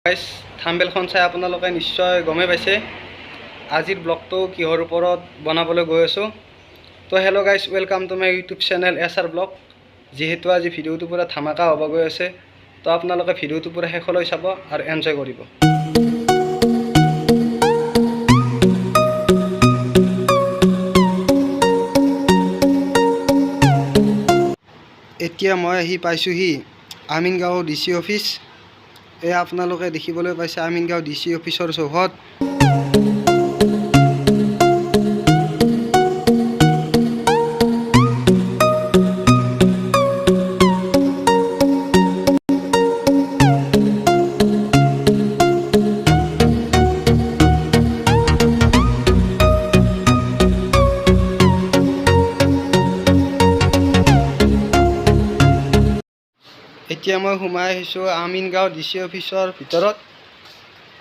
Guys থাম্বেলখন চাই আপোনালোকে নিশ্চয় গমেই পাইছে আজিৰ ব্লগটো কিহৰ ওপৰত বনাবলৈ গৈ আছোঁ। তো hello' guys, welcome to my YouTube channel SR vlog. যিহেতু আজি ভিডিঅ'টো পুৰা ধামাকা হ'ব গৈ আছে, তো আপোনালোকে ভিডিঅ'টো পুৰা শেষলৈ চাব আৰু এনজয় কৰিব। এতিয়া মই আহি পাইছোঁহি আমিনগাঁও DC অফিচ। এয়া আপোনালোকে দেখিবলৈ পাইছে আমিনগাঁও DC অফিচৰ চৌহদ। এতিয়া মই সোমাই আহিছোঁ আমিনগাঁও DC অফিচৰ ভিতৰত।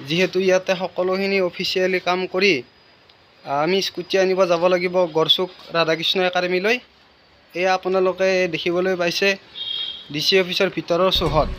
যিহেতু ইয়াতে সকলোখিনি অফিচিয়েলি কাম কৰি আমি স্কুটি আনিব যাব লাগিব গড়চুক ৰাধাকৃষ্ণ একাডেমীলৈ। এয়া আপোনালোকে দেখিবলৈ পাইছে DC অফিচৰ ভিতৰৰ চৌহদ।